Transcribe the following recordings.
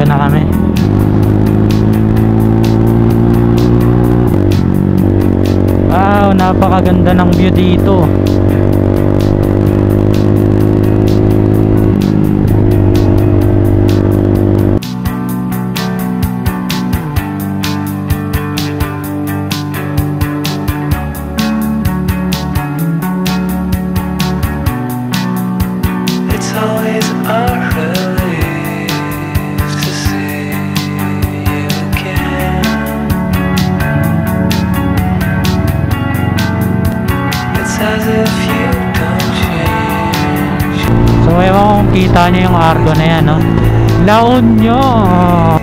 Pampanga na kami. Wow, napakaganda ng view dito. So ewan kung kita nyo yung Argo na yan, no? La Union.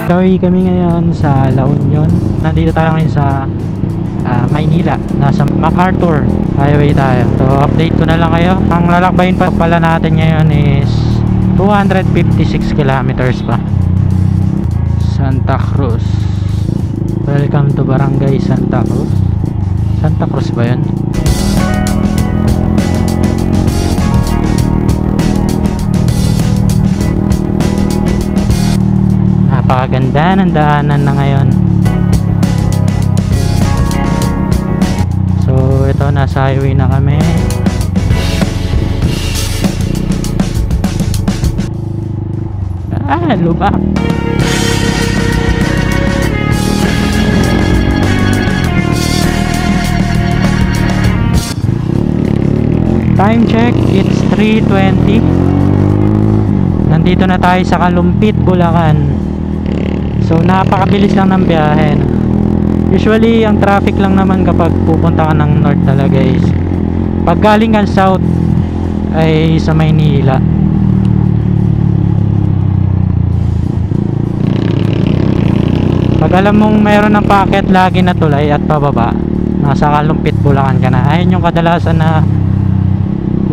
Gawin kami ngayon sa La Union. Nandito tayo ngayon sa Maynila. Nasa MacArthur Highway tayo. So update ko na lang kayo. Ang lalakbayin pa pala natin ngayon is 256 kilometers pa. Santa Cruz. Welcome to Barangay Santa Cruz. Santa Cruz ba yun? Napakaganda ng daanan na ngayon. So ito, nasa highway na kami. Lubak. Time check, it's 3:20. Nandito na tayo sa Kalumpit, Bulacan. So napakabilis lang ng biyahe. Usually ang traffic lang naman kapag pupunta ka ng north talaga is pag galing ka south ay sa Maynila. Pag alam mong mayroon ng packet lagi na tulay at pababa, nasa Kalumpit, Bulacan ka na. Ayun yung kadalasan na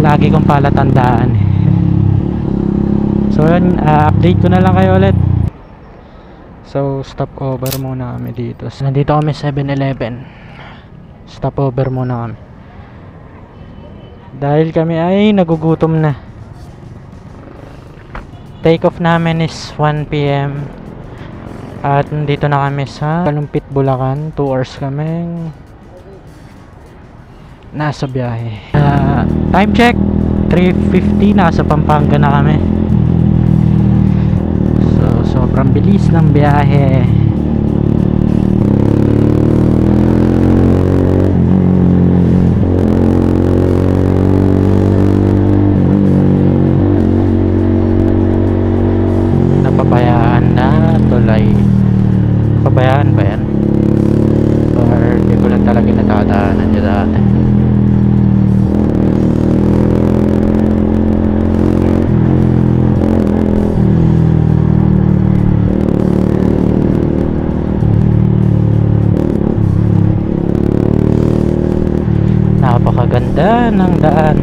lagi kong palatandaan. So yun, update ko na lang kayo ulit. So stop over muna kami dito. So, nandito kami 7-Eleven. Stop over muna kami dahil kami ay nagugutom na. Take off namin is 1 PM at nandito na kami sa Kalumpit, Bulacan. 2 hours kaming nasa biyahe. Time check 3:50, nasa Pampanga na kami. So sobrang bilis ng biyahe. Napabayaan na tulay. Pabayaan ba yan? Or di ko lang talaga natadaanan dyan dati. Napakaganda ng daan.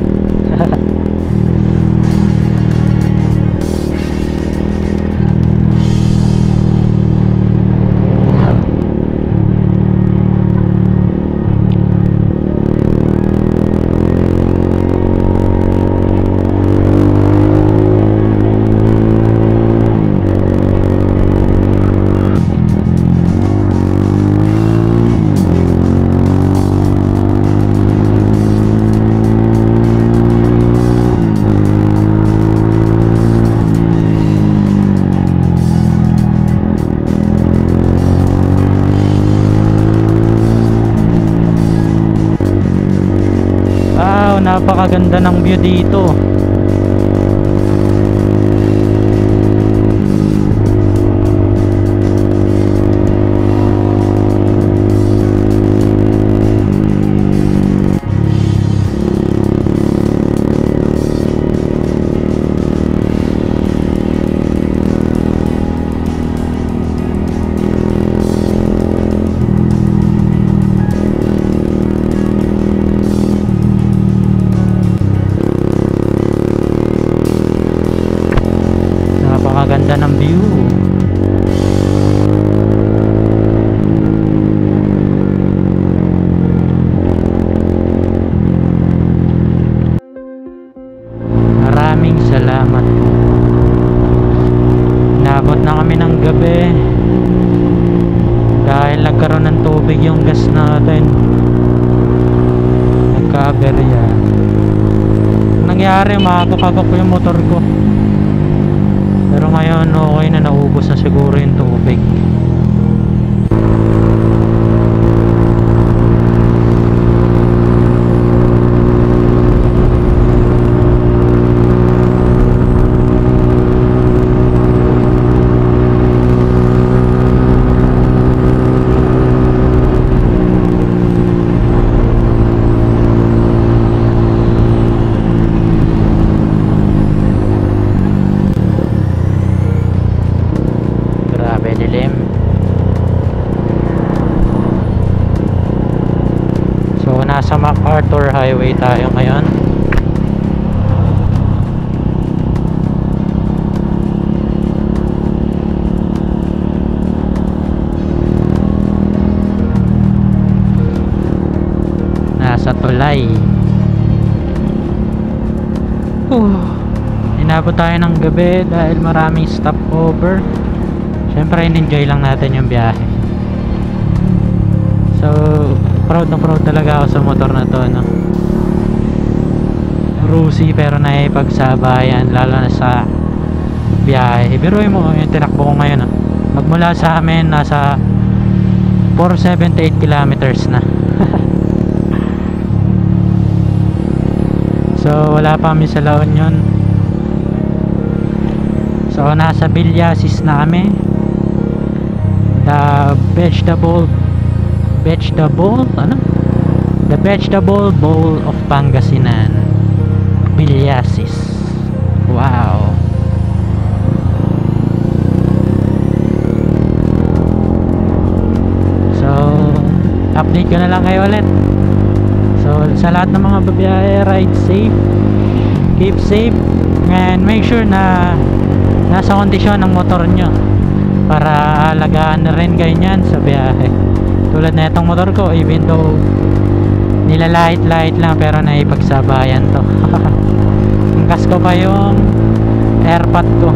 Napakaganda ng view dito. nagkaroon ng tubig yung gas natin, nagka-aberya. Nangyari, makakakagak ko yung motor ko, pero ngayon okay na, naubos na siguro yung tubig. Dilim. So nasa MacArthur Highway tayo ngayon. Nasa tulay. Inabot tayo ng gabi dahil maraming stopover. Siyempre, enjoy lang natin yung biyahe. So, proud na proud talaga ako sa motor na to, no? Rusi pero naipagsabayan, lalo na sa biyahe. Biruin mo yung tinakbo ko ngayon, no? Magmula sa amin, nasa 478 kilometers na. So, wala pa kami sa La Union. So, nasa Villasis na kami. The vegetable bowl of Pangasinan, Villasis. Wow. So update ko na lang kayo ulit. So sa lahat ng mga babiyahe, ride safe, keep safe, and make sure na nasa kondisyon ng motor nyo para alagaan na rin kayo nyan sa biyahe. Tulad na itong motor ko, even though nilalait-lait lang, pero naipagsabayan to. Ang gas ko pa yung airmat ko.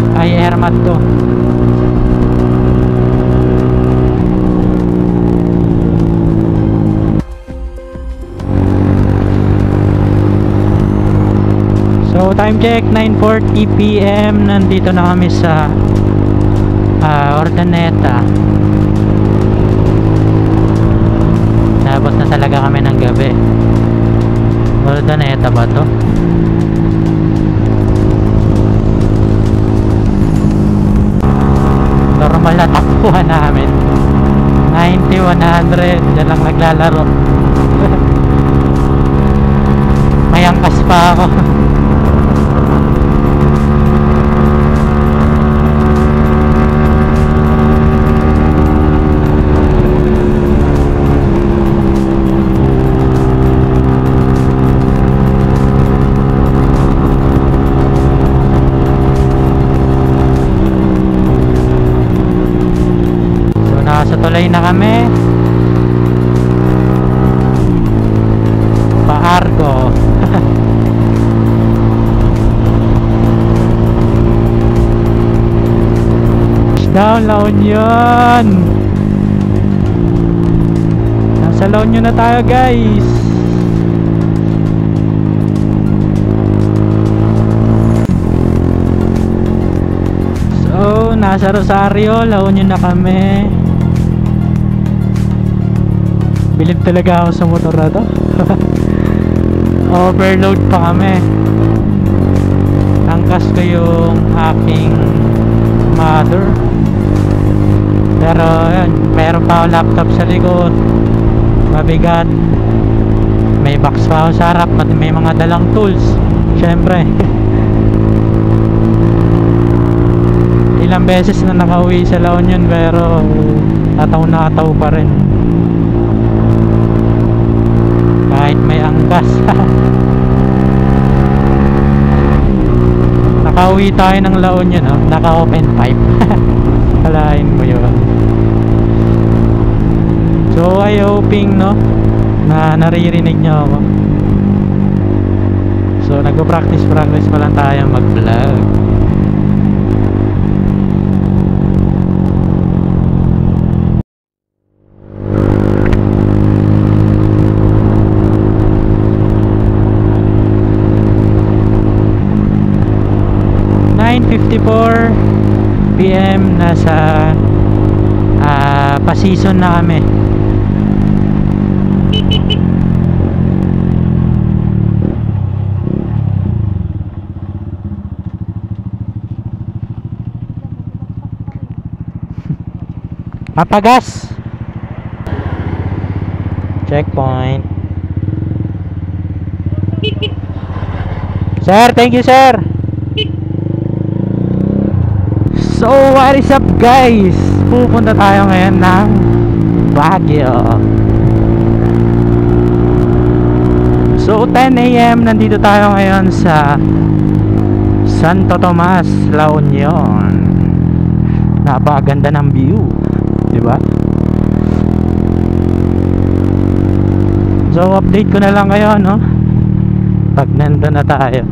So time check, 9:40 PM. Nandito na kami sa Urdaneta. Tapos na talaga kami ng gabi. Urdaneta ba to? Normal na takbuhan namin, 90-100. Diyan lang naglalaro. May angkas pa ako. Tulay na kami. Paargo. Down La Union. Nasa La Union na tayo, guys. So nasa Rosario, La Union na kami. Bilib talaga ako sa motor na to. Overload pa kami. Angkas ko yung aking mother. Pero yun, meron pa ako laptop sa likod, mabigat. May box pa ako sa harap, at may mga dalang tools. Syempre. Ilang beses na nakauwi sa La Union, pero ataw na ataw pa rin kahit may angkas. Nakauwi tayo ng La Union, no? Naka open pipe. Kalahin mo yun. So I hoping, no, na naririnig nyo ako. So nagpo-practice pa lang tayo mag vlog. 10:54 PM. Nasa pa-season na kami. Mapagas. Checkpoint. Sir, thank you sir. So what is up guys? Pupunta tayo ngayon ng Baguio. So 10 AM nandito tayo ngayon sa Santo Tomas, La Union. Napakaganda ng view, di ba? So update ko na lang kayo, no? Pag nandun na tayo.